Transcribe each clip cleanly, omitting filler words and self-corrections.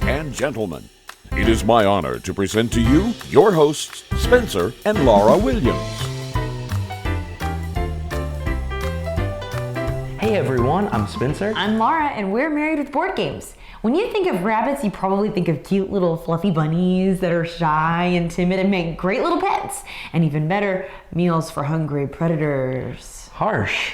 and gentlemen, it is my honor to present to you your hosts, Spencer and Lara Williams. Hey everyone, I'm Spencer. I'm Lara, and we're married with board games. When you think of rabbits, you probably think of cute little fluffy bunnies that are shy and timid and make great little pets. And even better, meals for hungry predators. Harsh,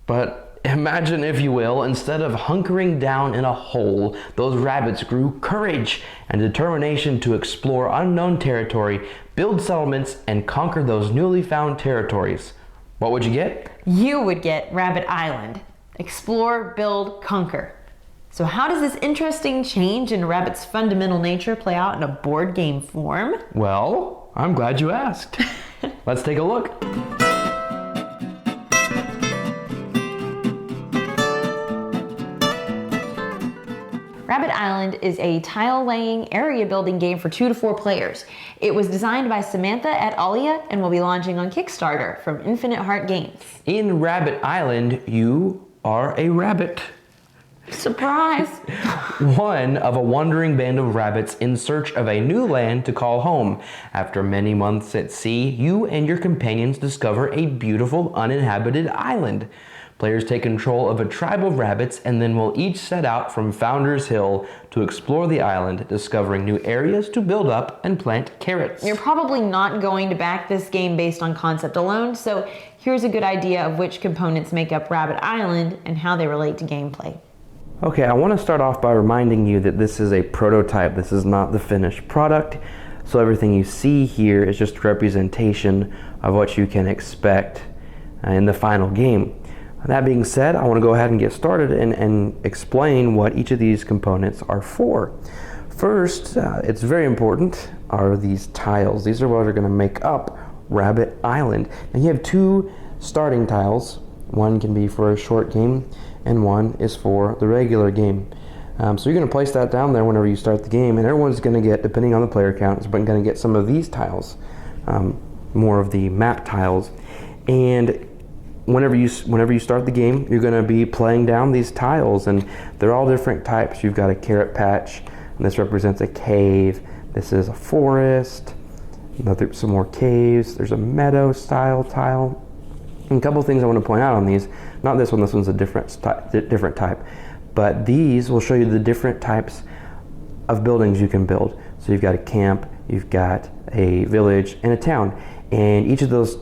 but imagine, if you will, instead of hunkering down in a hole, those rabbits grew courage and determination to explore unknown territory, build settlements, and conquer those newly found territories. What would you get? You would get Rabbit Island. Explore, build, conquer. So how does this interesting change in rabbit's fundamental nature play out in a board game form? Well, I'm glad you asked. Let's take a look. Rabbit Island is a tile-laying, area-building game for 2 to 4 players. It was designed by Samantha at Alia and will be launching on Kickstarter from Infinite Heart Games. In Rabbit Island, you are a rabbit. Surprise! One of a wandering band of rabbits in search of a new land to call home. After many months at sea, you and your companions discover a beautiful uninhabited island. Players take control of a tribe of rabbits and then will each set out from Founders Hill to explore the island, discovering new areas to build up and plant carrots. You're probably not going to back this game based on concept alone, so here's a good idea of which components make up Rabbit Island and how they relate to gameplay. Okay, I want to start off by reminding you that this is a prototype. This is not the finished product. So everything you see here is just a representation of what you can expect in the final game. That being said, I want to go ahead and get started and explain what each of these components are for. First, it's very important, are these tiles. These are what are going to make up Rabbit Island. And you have 2 starting tiles. One can be for a short game, and one is for the regular game. So you're going to place that down there whenever you start the game, and everyone's going to get, depending on the player count, is going to get some of these tiles, more of the map tiles. And whenever you start the game, you're going to be playing down these tiles, and they're all different types. You've got a carrot patch, and this represents a cave. This is a forest. Some more caves. There's a meadow style tile. And a couple of things I want to point out on these. Not this one. This one's a different type, but these will show you the different types of buildings you can build. So you've got a camp, you've got a village, and a town, and each of those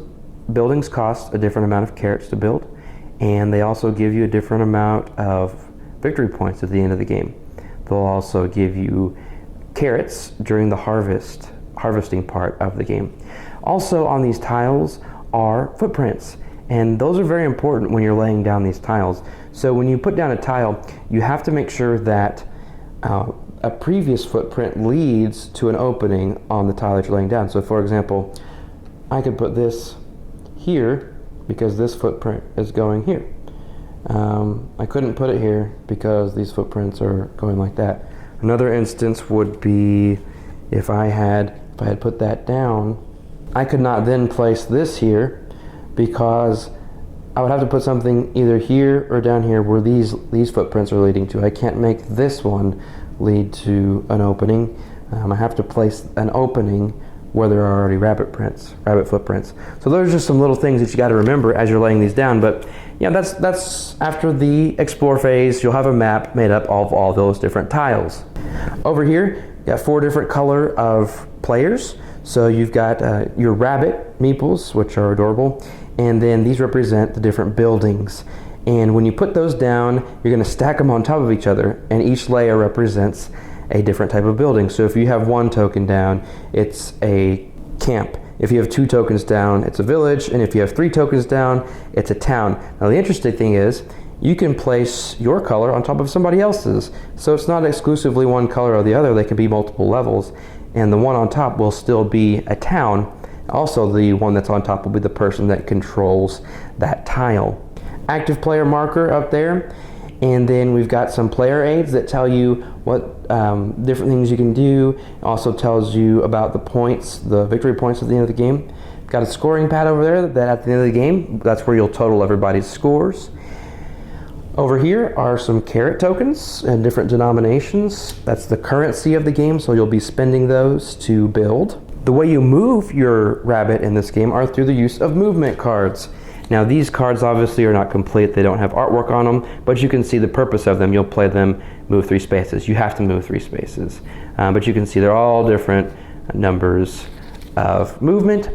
buildings cost a different amount of carrots to build, and they also give you a different amount of victory points at the end of the game. They'll also give you carrots during the harvesting part of the game. Also on these tiles are footprints, and those are very important when you're laying down these tiles. So when you put down a tile, you have to make sure that a previous footprint leads to an opening on the tile that you're laying down. So for example, I could put this here because this footprint is going here. I couldn't put it here because these footprints are going like that. Another instance would be if I had put that down, I could not then place this here because I would have to put something either here or down here where these footprints are leading to. I can't make this one lead to an opening. I have to place an opening where there are already rabbit footprints. So those are just some little things that you got to remember as you're laying these down. But yeah, that's after the explore phase. You'll have a map made up of all those different tiles. Over here, you got 4 different color of players. So you've got your rabbit meeples, which are adorable, and then these represent the different buildings. And when you put those down, you're going to stack them on top of each other, and each layer represents a different type of building. So if you have 1 token down, it's a camp. If you have 2 tokens down, it's a village, and if you have 3 tokens down, it's a town. Now the interesting thing is, you can place your color on top of somebody else's. So it's not exclusively one color or the other, they can be multiple levels. And the one on top will still be a town. Also, the one that's on top will be the person that controls that tile. Active player marker up there. And then we've got some player aids that tell you what different things you can do. It also tells you about the points, the victory points at the end of the game. We've got a scoring pad over there that at the end of the game, that's where you'll total everybody's scores. Over here are some carrot tokens in different denominations. That's the currency of the game, so you'll be spending those to build. The way you move your rabbit in this game are through the use of movement cards. Now these cards obviously are not complete, they don't have artwork on them, but you can see the purpose of them. You'll play them, move 3 spaces. You have to move 3 spaces. But you can see they're all different numbers of movement.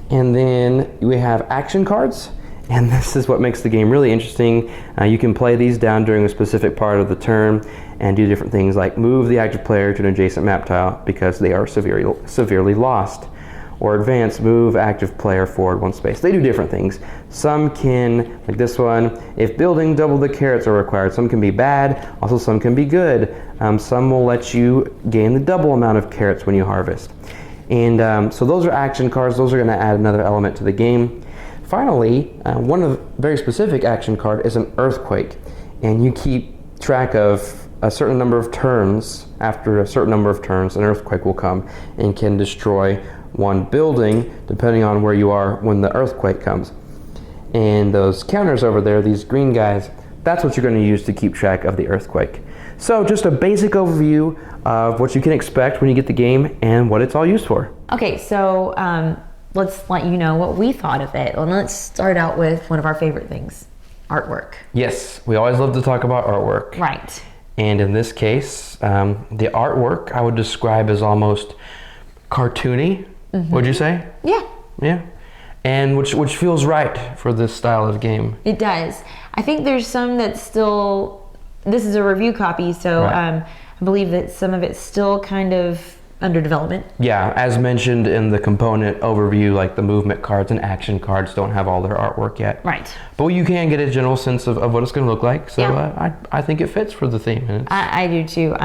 And then we have action cards, and this is what makes the game really interesting. You can play these down during a specific part of the turn and do different things like move the active player to an adjacent map tile because they are severely lost. Or advance, move active player forward 1 space. They do different things. Some can, like this one, if building, double the carrots are required. Some can be bad, also some can be good. Some will let you gain the double amount of carrots when you harvest. And so those are action cards. Those are going to add another element to the game. Finally, one of the very specific action card is an earthquake. And you keep track of a certain number of turns. After a certain number of turns, an earthquake will come and can destroy 1 building, depending on where you are when the earthquake comes. And those counters over there, these green guys, that's what you're going to use to keep track of the earthquake. So just a basic overview of what you can expect when you get the game and what it's all used for. Okay, so let's let you know what we thought of it. And let's start out with one of our favorite things, artwork. Yes, we always love to talk about artwork. Right. And in this case, the artwork I would describe as almost cartoony. Would you say? Yeah. Yeah. And which feels right for this style of game. It does. I think there's some that's still, this is a review copy, so Right. I believe that some of it's still kind of under development. Yeah, as mentioned in the component overview, like the movement cards and action cards don't have all their artwork yet. Right. But you can get a general sense of what it's going to look like. So Yeah. I think it fits for the theme. And I do too,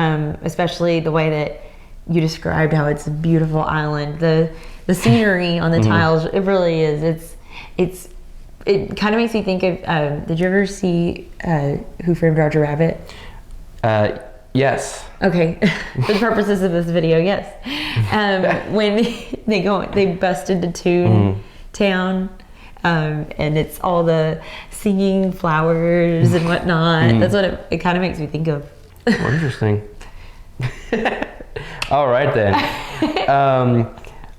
especially the way that you described how it's a beautiful island. The scenery on the tiles, it really is. It kind of makes me think of, did you ever see Who Framed Roger Rabbit? Yes. Okay, for the purposes of this video, yes. When they bust into Toon Town, and it's all the singing flowers and whatnot. That's what it kind of makes me think of. Well, interesting. All right then.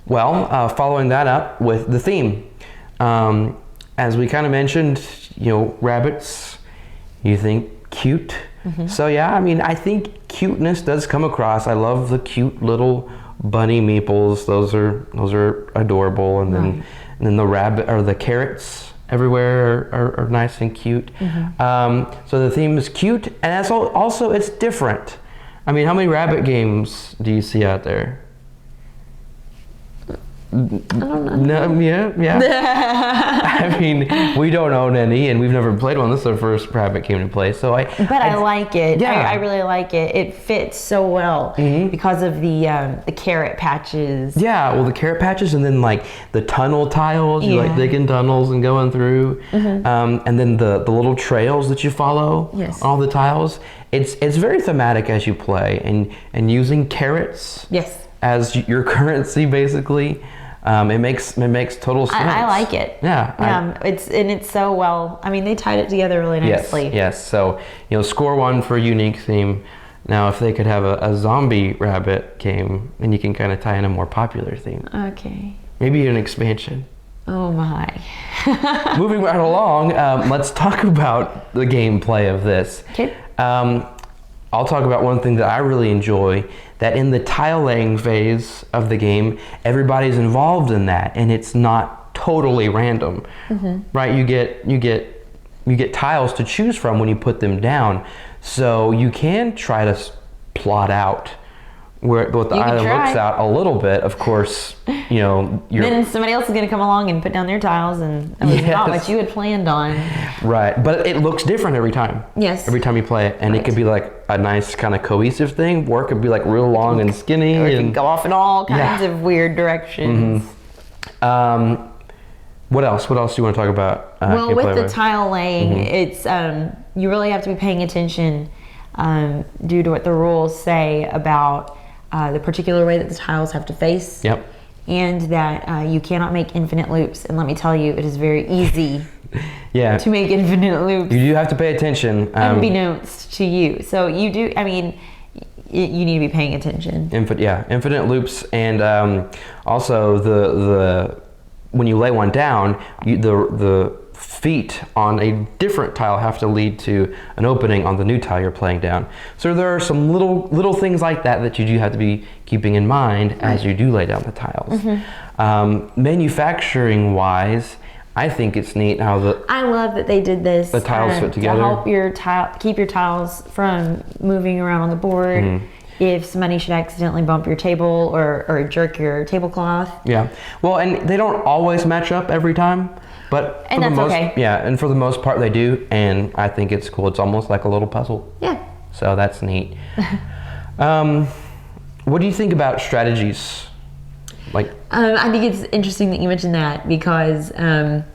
Following that up with the theme, as we kind of mentioned, rabbits, you think cute. So yeah, I mean, I think cuteness does come across. I love the cute little bunny meeples. Those are adorable, and then the rabbit or the carrots everywhere are nice and cute. So the theme is cute, and that's also it's different. I mean, how many rabbit games do you see out there? I don't know. No, yeah. I mean, we don't own any, and we've never played one. This is our first rabbit game to play, so I like it. Yeah. I really like it. It fits so well because of the carrot patches. Yeah, well, the carrot patches, and then like the tunnel tiles. You like digging tunnels and going through, and then the little trails that you follow. Yes. All the tiles. It's very thematic as you play, and using carrots. Yes. As your currency, basically. It makes total sense. I like it. Yeah. It's so well. I mean, they tied it together really nicely. Yes. So score 1 for unique theme. Now, if they could have a zombie rabbit game, then you can kind of tie in a more popular theme. Okay. Maybe an expansion. Oh my. Moving right along, let's talk about the gameplay of this. Okay. I'll talk about one thing that I really enjoy, that in the tile laying phase of the game, everybody's involved in that, and it's not totally random, right? You get tiles to choose from when you put them down, so you can try to plot out what the island looks out a little bit. Of course, then somebody else is going to come along and put down their tiles, and that was not what you had planned on. Right, but it looks different every time. Yes. Every time you play it, and it could be like a nice kind of cohesive thing, or it could be like real long and skinny, Or it and can go off in all kinds of weird directions. What else do you want to talk about? Well, with the tile laying, it's you really have to be paying attention due to what the rules say about the particular way that the tiles have to face. Yep. and that you cannot make infinite loops. And let me tell you, it is very easy Yeah. to make infinite loops. You do have to pay attention. Unbeknownst to you. So you do, I mean, you need to be paying attention. Infinite loops, and also the when you lay one down, the feet on a different tile have to lead to an opening on the new tile you're playing down. So there are some little things like that you do have to be keeping in mind as you do lay down the tiles. Manufacturing wise, I think it's neat how I love that they did this. The tiles fit together to help keep your tiles from moving around on the board. If somebody should accidentally bump your table or jerk your tablecloth. Yeah. Well, and they don't always match up every time, but and that's okay. Yeah, and for the most part they do, and I think it's cool. It's almost like a little puzzle. Yeah. So that's neat. What do you think about strategies? Like, I think it's interesting that you mentioned that, because the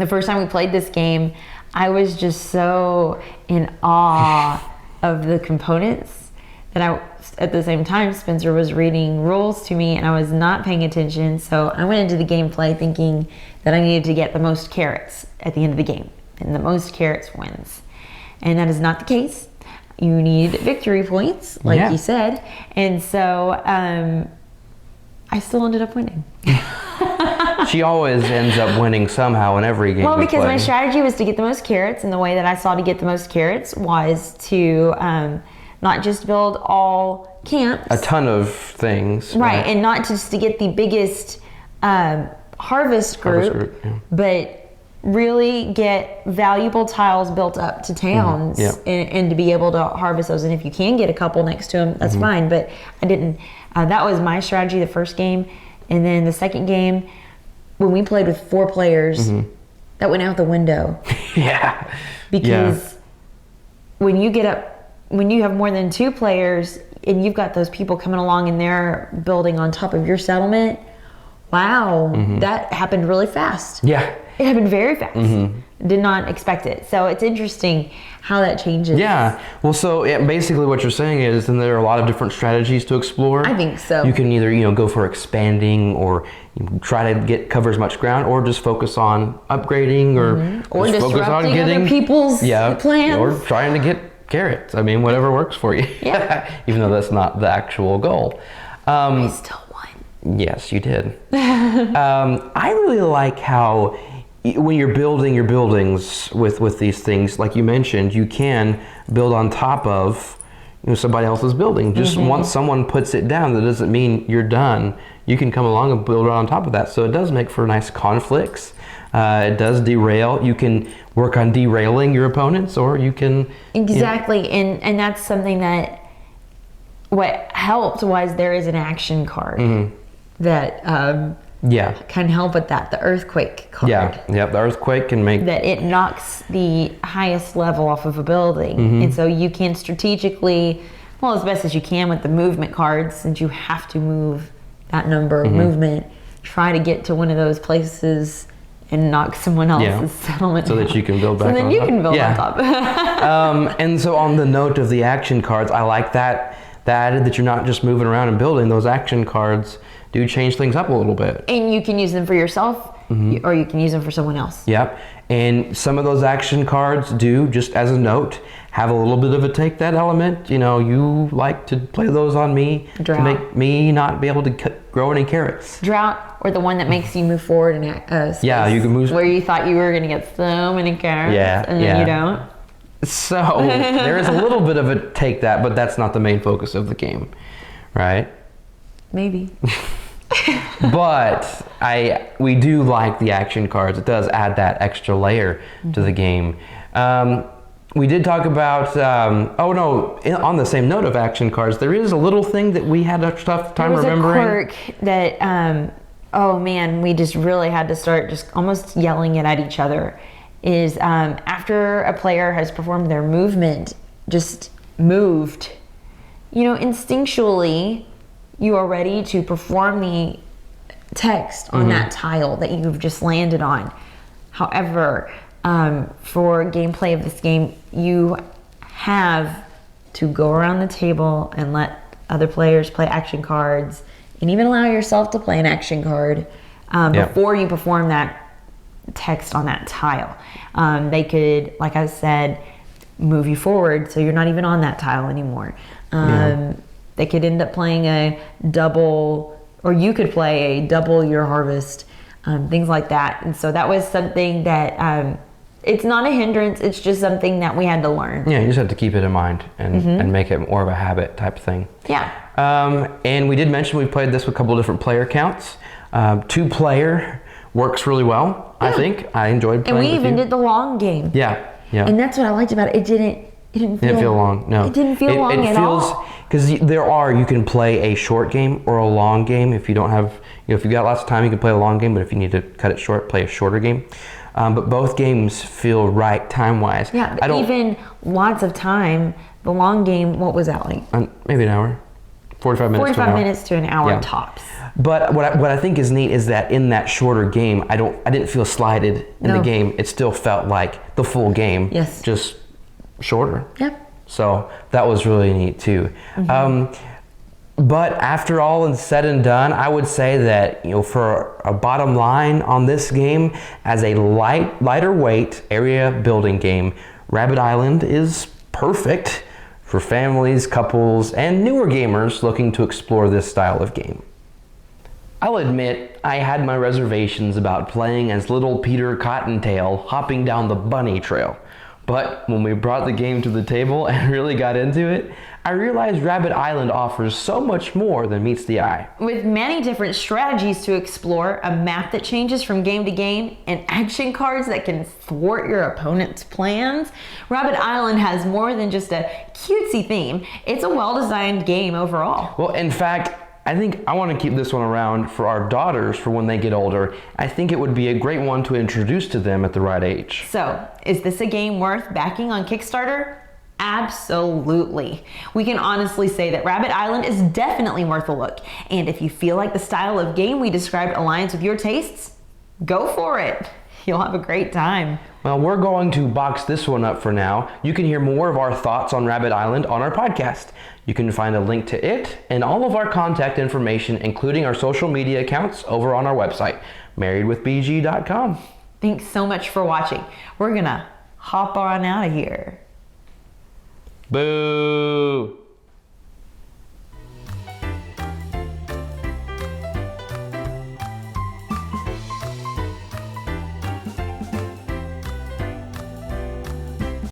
first time we played this game, I was just so in awe of the components that at the same time, Spencer was reading rules to me and I was not paying attention. So I went into the gameplay thinking that I needed to get the most carrots at the end of the game, and the most carrots wins. And that is not the case. You need victory points, like you said. And so I still ended up winning. She always ends up winning somehow in every game. Well, because my strategy was to get the most carrots, and the way that I saw to get the most carrots was to not just build all camps. A ton of things. Right, and not just to get the biggest harvest group, but really get valuable tiles built up to towns and to be able to harvest those. And if you can get a couple next to them, that's fine. But I didn't. That was my strategy the first game. And then the second game, when we played with 4 players, that went out the window. Yeah. Because when you have more than 2 players and you've got those people coming along and they're building on top of your settlement, wow, that happened really fast. Yeah. It happened very fast. Did not expect it. So it's interesting how that changes. Yeah. Well, so basically what you're saying is then there are a lot of different strategies to explore. I think so. You can either, go for expanding, or try to cover as much ground, or just focus on upgrading, or just focus on disrupting getting other people's plans. Or trying to get carrots. I mean, whatever works for you. Yeah. Even though that's not the actual goal. I still won. Yes, you did. I really like how when you're building your buildings with these things, like you mentioned, you can build on top of somebody else's building. Just once someone puts it down, that doesn't mean you're done. You can come along and build on top of that. So it does make for nice conflicts. It does derail. You can work on derailing your opponents, or you can... Exactly, and that's something that what helped was there is an action card that can help with that, the earthquake card. Yeah, the earthquake can make... That it knocks the highest level off of a building. And so you can strategically, well, as best as you can with the movement cards, since you have to move that number of movement, try to get to one of those places and knock someone else's settlement so that you can build back on top. So then you can build on top. And so on the note of the action cards, I like that added that you're not just moving around and building. Those action cards do change things up a little bit. And you can use them for yourself, or you can use them for someone else. Yep. And some of those action cards do, just as a note, have a little bit of a take that element. You like to play those on me to make me not be able to grow any carrots. Drought, or the one that makes you move forward in a space you can move where you thought you were going to get so many carrots, and then you don't. So there is a little bit of a take that, but that's not the main focus of the game, right? Maybe. But we do like the action cards. It does add that extra layer to the game. We did talk about, on the same note of action cards, there is a little thing that we had a tough time remembering. There was a quirk that, we just really had to start just almost yelling it at each other, is after a player has performed their movement, just moved, instinctually, you are ready to perform the text on that tile that you've just landed on. However, for gameplay of this game, you have to go around the table and let other players play action cards and even allow yourself to play an action card before you perform that text on that tile. They could, like I said, move you forward so you're not even on that tile anymore. They could end up playing a double, or you could play a double your harvest, things like that. And so that was something that it's not a hindrance, it's just something that we had to learn. Yeah, you just have to keep it in mind and make it more of a habit type thing. Yeah. And we did mention we played this with a couple of different player counts. 2-player works really well, I think. I enjoyed playing And we with even you. did the long game. Yeah. And that's what I liked about it. It didn't feel long. No, it didn't feel long at all. Because you can play a short game or a long game. If you don't have, if you've got lots of time, you can play a long game. But if you need to cut it short, play a shorter game. But both games feel right time-wise. Yeah, even lots of time. The long game, what was that like? Maybe an hour, 45 minutes. 45 minutes to an hour tops. But what I think is neat is that in that shorter game, I didn't feel slighted in the game. It still felt like the full game. Yes. Just shorter. Yep. So that was really neat too. But after all is said and done, I would say that, for a bottom line on this game, as a lighter weight area building game, Rabbit Island is perfect for families, couples, and newer gamers looking to explore this style of game. I'll admit I had my reservations about playing as little Peter Cottontail hopping down the bunny trail. But when we brought the game to the table and really got into it, I realized Rabbit Island offers so much more than meets the eye. With many different strategies to explore, a map that changes from game to game, and action cards that can thwart your opponent's plans, Rabbit Island has more than just a cutesy theme. It's a well-designed game overall. Well, in fact, I think I want to keep this one around for our daughters for when they get older. I think it would be a great one to introduce to them at the right age. So, is this a game worth backing on Kickstarter? Absolutely. We can honestly say that Rabbit Island is definitely worth a look. And if you feel like the style of game we described aligns with your tastes, go for it. You'll have a great time. Well, we're going to box this one up for now. You can hear more of our thoughts on Rabbit Island on our podcast. You can find a link to it and all of our contact information, including our social media accounts, over on our website, marriedwithbg.com. Thanks so much for watching. We're gonna hop on out of here. Boo!